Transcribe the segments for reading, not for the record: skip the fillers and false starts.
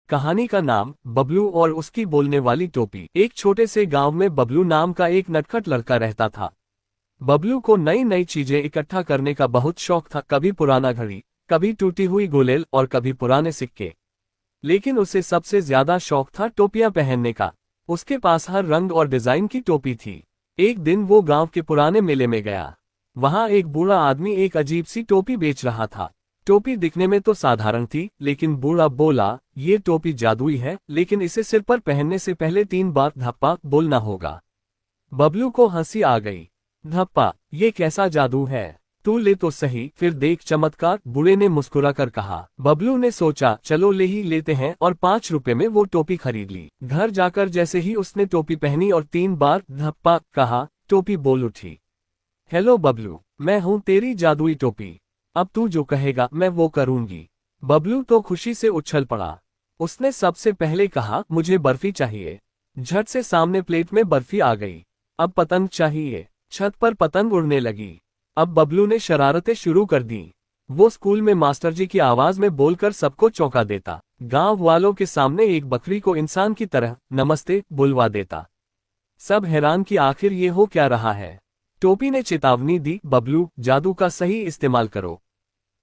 कहानी का नाम बबलू और उसकी बोलने वाली टोपी। एक छोटे से गांव में बबलू नाम का एक नटखट लड़का रहता था। बबलू को नई नई चीजें इकट्ठा करने का बहुत शौक था, कभी पुराना घड़ी, कभी टूटी हुई गुलेल और कभी पुराने सिक्के। लेकिन उसे सबसे ज्यादा शौक था टोपियां पहनने का। उसके पास हर रंग और डिजाइन की टोपी थी। एक दिन वो गांव के पुराने मेले में गया। वहां एक बूढ़ा आदमी एक अजीब सी टोपी बेच रहा था। टोपी दिखने में तो साधारण थी, लेकिन बूढ़ा बोला, ये टोपी जादुई है, लेकिन इसे सिर पर पहनने से पहले 3 बार धप्पा बोलना होगा। बबलू को हंसी आ गई। धप्पा, ये कैसा जादू है? तू ले तो सही, फिर देख चमत्कार, बूढ़े ने मुस्कुराकर कहा। बबलू ने सोचा, चलो ले ही लेते हैं, और 5 रुपए में वो टोपी खरीद ली। घर जाकर जैसे ही उसने टोपी पहनी और 3 बार धप्पा कहा, टोपी बोल उठी। हेलो बबलू, मैं हूँ तेरी जादुई टोपी। अब तू जो कहेगा मैं वो करूंगी। बबलू तो खुशी से उछल पड़ा। उसने सबसे पहले कहा, मुझे बर्फी चाहिए। झट से सामने प्लेट में बर्फी आ गई। अब पतंग चाहिए। छत पर पतंग उड़ने लगी। अब बबलू ने शरारतें शुरू कर दी। वो स्कूल में मास्टर जी की आवाज में बोलकर सबको चौंका देता। गांव वालों के सामने एक बकरी को इंसान की तरह नमस्ते बुलवा देता। सब हैरान कि आखिर ये हो क्या रहा है। टोपी ने चेतावनी दी, बबलू, जादू का सही इस्तेमाल करो,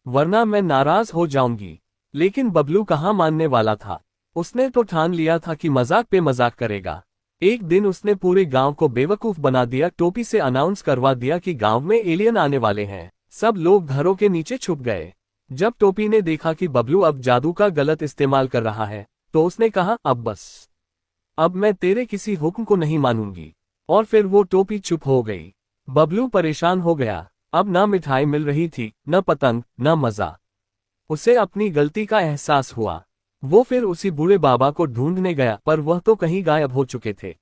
वरना मैं नाराज हो जाऊंगी। लेकिन बबलू कहाँ मानने वाला था। उसने तो ठान लिया था कि मजाक पे मजाक करेगा। एक दिन उसने पूरे गांव को बेवकूफ बना दिया। टोपी से अनाउंस करवा दिया कि गांव में एलियन आने वाले हैं। सब लोग घरों के नीचे छुप गए। जब टोपी ने देखा कि बबलू अब जादू का गलत इस्तेमाल कर रहा है, तो उसने कहा, अब बस, अब मैं तेरे किसी हुक्म को नहीं मानूंगी। और फिर वो टोपी चुप हो गई। बबलू परेशान हो गया। अब ना मिठाई मिल रही थी, न पतंग, न मजा। उसे अपनी गलती का एहसास हुआ। वो फिर उसी बूढ़े बाबा को ढूंढने गया, पर वह तो कहीं गायब हो चुके थे।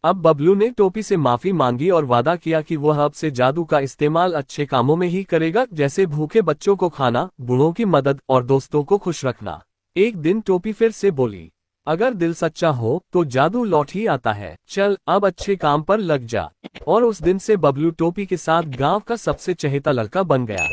अब बबलू ने टोपी से माफी मांगी और वादा किया कि वह अब से जादू का इस्तेमाल अच्छे कामों में ही करेगा, जैसे भूखे बच्चों को खाना, बूढ़ों की मदद और दोस्तों को खुश रखना। एक दिन टोपी फिर से बोली, अगर दिल सच्चा हो तो जादू लौट ही आता है। चल अब अच्छे काम पर लग जा। और उस दिन से बबलू टोपी के साथ गांव का सबसे चहेता लड़का बन गया।